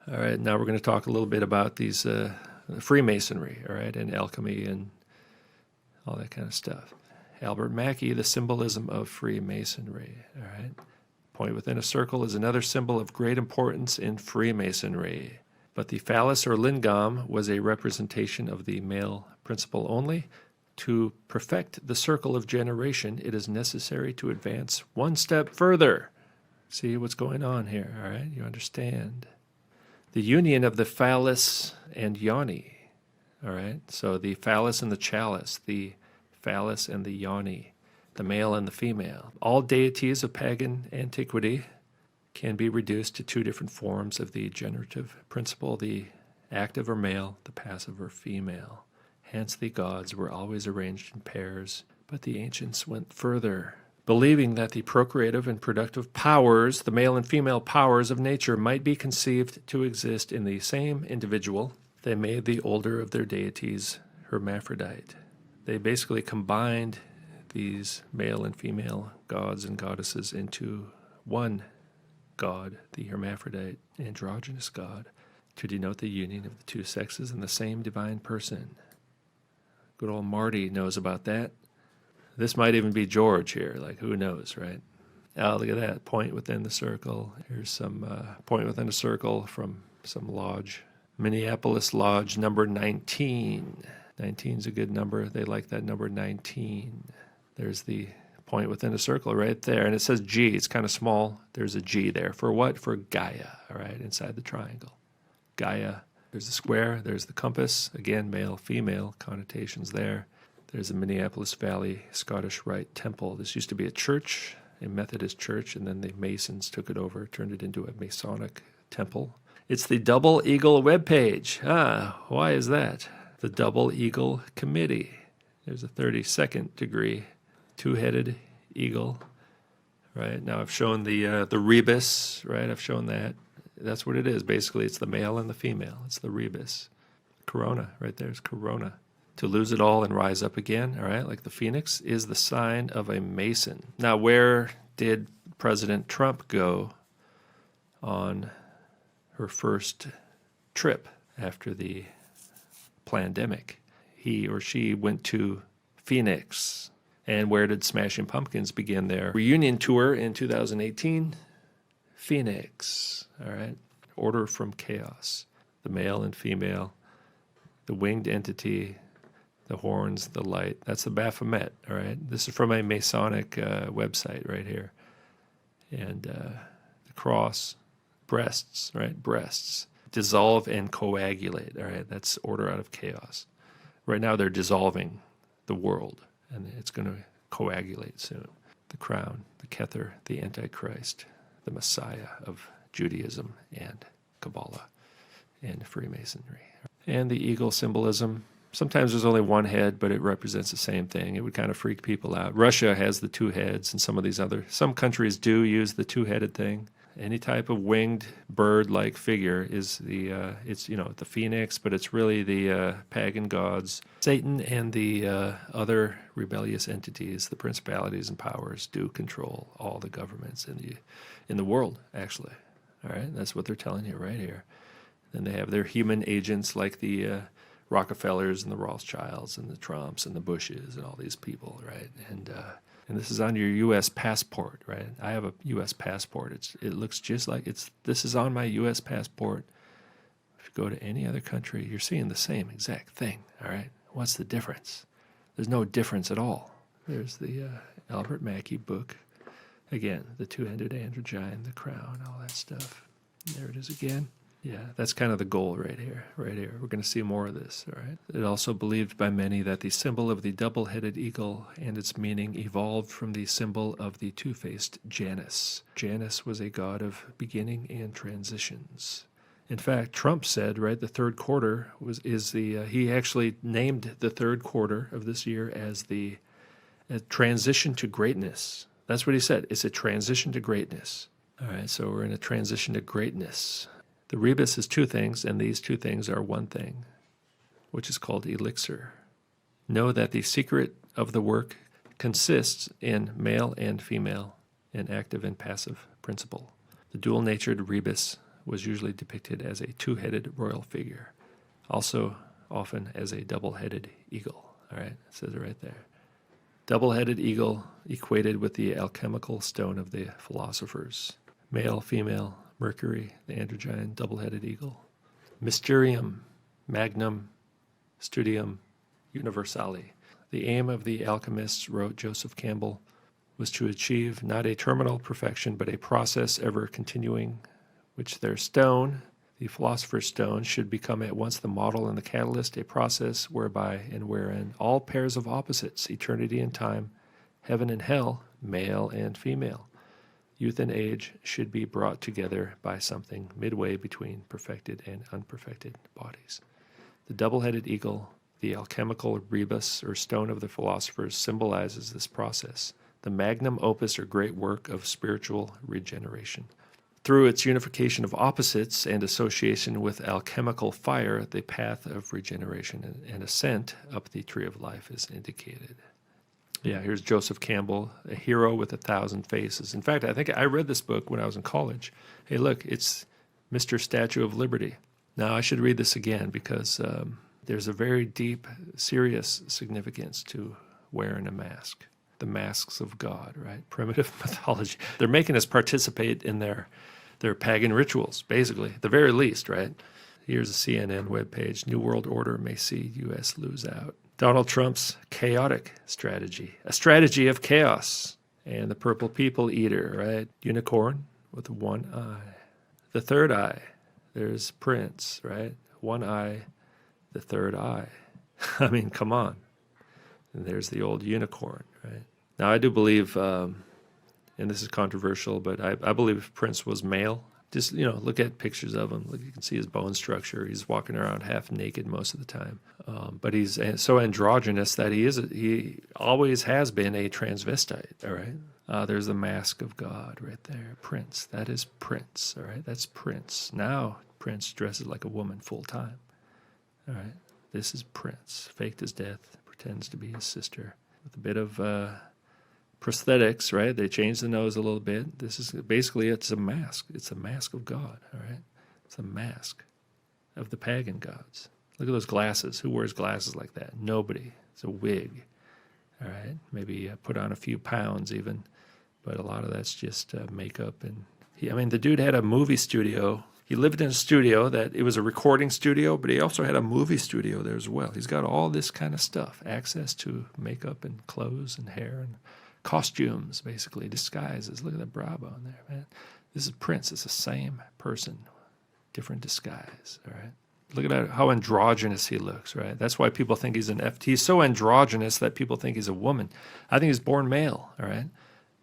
All right, now we're going to talk a little bit about these Freemasonry, all right, and alchemy and all that kind of stuff. Albert Mackey, the symbolism of Freemasonry, all right. Point within a circle is another symbol of great importance in Freemasonry. But the phallus or lingam was a representation of the male principle only. To perfect the circle of generation, it is necessary to advance one step further. See what's going on here, all right? You understand. The union of the phallus and yoni, all right? So the phallus and the chalice, the phallus and the yoni, the male and the female. All deities of pagan antiquity can be reduced to two different forms of the generative principle, the active or male, the passive or female. Hence the gods were always arranged in pairs, but the ancients went further. Believing that the procreative and productive powers, the male and female powers of nature, might be conceived to exist in the same individual, they made the older of their deities hermaphrodite. They basically combined these male and female gods and goddesses into one god, the hermaphrodite, androgynous god, to denote the union of the two sexes in the same divine person. Good old Marty knows about that. This might even be George here, like who knows, right? Oh, look at that, point within the circle. Here's some point within a circle from some lodge. Minneapolis Lodge number 19. 19 is a good number. They like that number 19. There's the point within a circle right there. And it says G. It's kind of small. There's a G there. For what? For Gaia, all right, inside the triangle. Gaia. There's the square. There's the compass. Again, male, female connotations there. There's the Minneapolis Valley Scottish Rite Temple. This used to be a church, a Methodist church, and then the Masons took it over, turned it into a Masonic temple. It's the Double Eagle webpage. Why is that? The Double Eagle Committee. There's a 32nd degree, two-headed eagle. Right now, I've shown the rebus. Right, I've shown that. That's what it is. Basically, it's the male and the female. It's the rebus. Corona, right there's Corona. To lose it all and rise up again, all right, like the phoenix, is the sign of a Mason. Now, where did President Trump go on her first trip after the pandemic? He or she went to Phoenix. And where did Smashing Pumpkins begin their reunion tour in 2018? Phoenix, all right? Order from chaos. The male and female, the winged entity, the horns, the light. That's the Baphomet, all right? This is from a Masonic website right here. And the cross, breasts, right? Breasts. Dissolve and coagulate, all right? That's order out of chaos. Right now they're dissolving the world, and it's going to coagulate soon. The crown, the Kether, the Antichrist, the Messiah of Judaism and Kabbalah and Freemasonry. And the eagle symbolism. Sometimes there's only one head, but it represents the same thing. It would kind of freak people out. Russia has the two heads, and some countries do use the two-headed thing. Any type of winged bird-like figure is it's the phoenix, but it's really the pagan gods. Satan and the other rebellious entities, the principalities and powers, do control all the governments in the world, actually. All right, that's what they're telling you right here. Then they have their human agents like the Rockefellers and the Rothschilds and the Trumps and the Bushes and all these people, right? And this is on your U.S. passport, right? I have a U.S. passport. It looks just like this is on my U.S. passport. If you go to any other country, you're seeing the same exact thing, all right? What's the difference? There's no difference at all. There's the Albert Mackey book. Again, the two-handed androgyne, the crown, all that stuff. There it is again. Yeah, that's kind of the goal right here, right here. We're going to see more of this, all right? It also believed by many that the symbol of the double-headed eagle and its meaning evolved from the symbol of the two-faced Janus. Janus was a god of beginning and transitions. In fact, Trump said, right, the third quarter he actually named the third quarter of this year as a transition to greatness. That's what he said. It's a transition to greatness. All right, so we're in a transition to greatness. The rebus is two things, and these two things are one thing, which is called elixir. Know that the secret of the work consists in male and female, and active and passive principle. The dual-natured rebus was usually depicted as a two-headed royal figure, also often as a double-headed eagle. All right, it says it right there. Double-headed eagle equated with the alchemical stone of the philosophers. Male, female, Mercury, the androgyne, double-headed eagle. Mysterium, magnum, studium, universale. The aim of the alchemists, wrote Joseph Campbell, was to achieve not a terminal perfection, but a process ever continuing, which their stone, the philosopher's stone, should become at once the model and the catalyst, a process whereby and wherein all pairs of opposites, eternity and time, heaven and hell, male and female, youth and age, should be brought together by something midway between perfected and unperfected bodies. The double-headed eagle, the alchemical rebus or stone of the philosophers, symbolizes this process, the magnum opus or great work of spiritual regeneration. Through its unification of opposites and association with alchemical fire, the path of regeneration and ascent up the tree of life is indicated. Yeah, here's Joseph Campbell, a hero with 1,000 faces. In fact, I think I read this book when I was in college. Hey, look, it's Mr. Statue of Liberty. Now, I should read this again because there's a very deep, serious significance to wearing a mask. The masks of God, right? Primitive mythology. They're making us participate in their pagan rituals, basically, at the very least, right? Here's a CNN webpage. New World Order may see U.S. lose out. Donald Trump's chaotic strategy, a strategy of chaos. And the purple people eater, right? Unicorn with one eye. The third eye, there's Prince, right? One eye, the third eye. I mean, come on. And there's the old unicorn, right? Now, I do believe, and this is controversial, but I believe Prince was male. Just, look at pictures of him. Look, you can see his bone structure. He's walking around half naked most of the time. But he's so androgynous that he always has been a transvestite, all right? There's the mask of God right there. Prince. That is Prince, all right? That's Prince. Now, Prince dresses like a woman full time, all right? This is Prince. Faked his death, pretends to be his sister. With a bit of prosthetics, right? They change the nose a little bit. This is basically, it's a mask. It's a mask of God, all right? It's a mask of the pagan gods. Look at those glasses. Who wears glasses like that? Nobody. It's a wig, all right? Maybe put on a few pounds even, but a lot of that's just makeup. And the dude had a movie studio. He lived in a studio that it was a recording studio, but he also had a movie studio there as well. He's got all this kind of stuff, access to makeup and clothes and hair and costumes, basically, disguises. Look at that brow bone there, man. This is Prince. It's the same person, different disguise, all right? Look at how androgynous he looks, right? That's why people think he's an FT. He's so androgynous that people think he's a woman. I think he's born male, all right?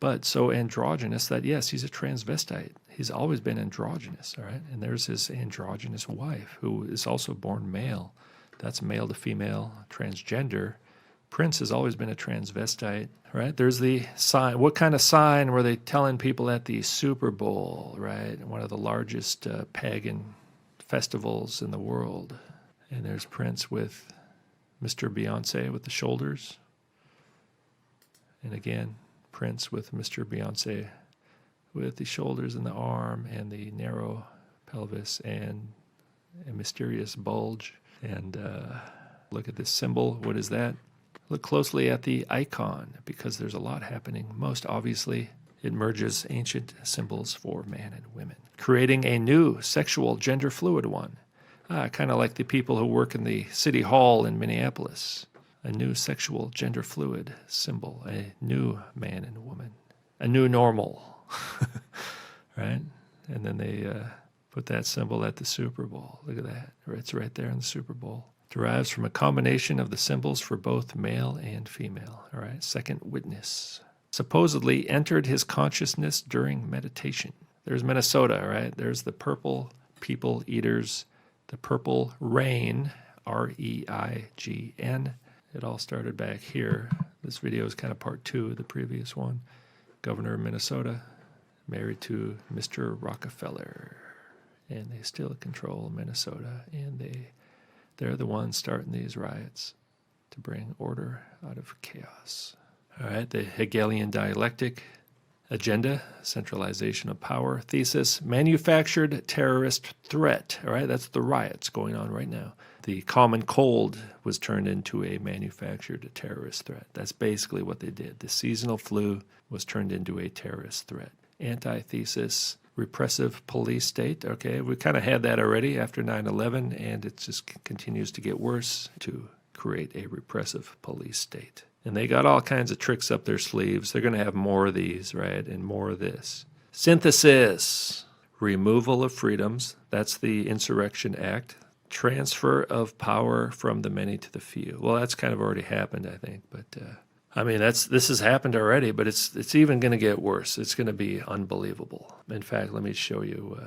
But so androgynous that, yes, he's a transvestite. He's always been androgynous, all right? And there's his androgynous wife, who is also born male. That's male to female, transgender. Prince has always been a transvestite, right? There's the sign. What kind of sign were they telling people at the Super Bowl, right? One of the largest pagan festivals in the world. And there's Prince with Mr. Beyonce with the shoulders. And again, Prince with Mr. Beyonce with the shoulders and the arm and the narrow pelvis and a mysterious bulge. And look at this symbol. What is that? Look closely at the icon because there's a lot happening. Most obviously, it merges ancient symbols for man and women, creating a new sexual gender fluid one, kind of like the people who work in the city hall in Minneapolis. A new sexual gender fluid symbol, a new man and woman, a new normal, right? And then they put that symbol at the Super Bowl. Look at that. It's right there in the Super Bowl. Derives from a combination of the symbols for both male and female. All right, second witness. Supposedly entered his consciousness during meditation. There's Minnesota, all right? There's the purple people eaters, the purple rain, R-E-I-G-N. It all started back here. This video is kind of part 2 of the previous one. Governor of Minnesota, married to Mr. Rockefeller. And they still control Minnesota, and they're the ones starting these riots to bring order out of chaos. All right, the Hegelian dialectic, agenda, centralization of power. Thesis, manufactured terrorist threat. All right, that's the riots going on right now. The common cold was turned into a manufactured terrorist threat. That's basically what they did. The seasonal flu was turned into a terrorist threat. Antithesis, repressive police state. Okay, we kind of had that already after 9/11, and it just continues to get worse to create a repressive police state. And they got all kinds of tricks up their sleeves. They're going to have more of these, right, and more of this. Synthesis, removal of freedoms. That's the Insurrection Act. Transfer of power from the many to the few. Well, that's kind of already happened, I think. But I mean, this has happened already, but it's even going to get worse. It's going to be unbelievable. In fact, let me show you.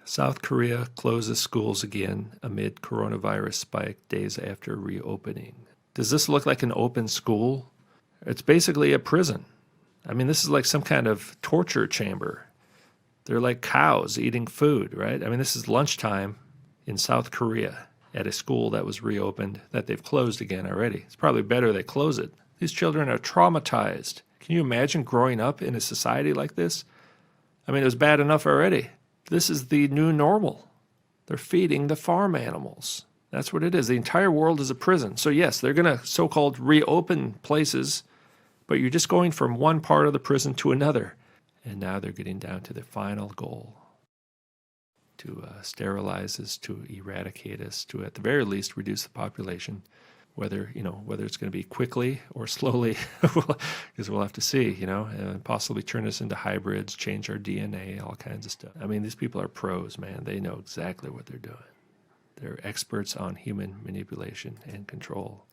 South Korea closes schools again amid coronavirus spike days after reopening. Does this look like an open school? It's basically a prison. I mean, this is like some kind of torture chamber. They're like cows eating food, right? I mean, this is lunchtime in South Korea at a school that was reopened that they've closed again already. It's probably better they close it. These children are traumatized. Can you imagine growing up in a society like this? I mean, it was bad enough already. This is the new normal. They're feeding the farm animals. That's what it is. The entire world is a prison. So yes, they're going to so-called reopen places, but you're just going from one part of the prison to another. And now they're getting down to the final goal. To sterilize us, to eradicate us, to at the very least reduce the population. Whether it's going to be quickly or slowly, because we'll have to see, and possibly turn us into hybrids, change our DNA, all kinds of stuff. I mean, these people are pros, man. They know exactly what they're doing. They're experts on human manipulation and control.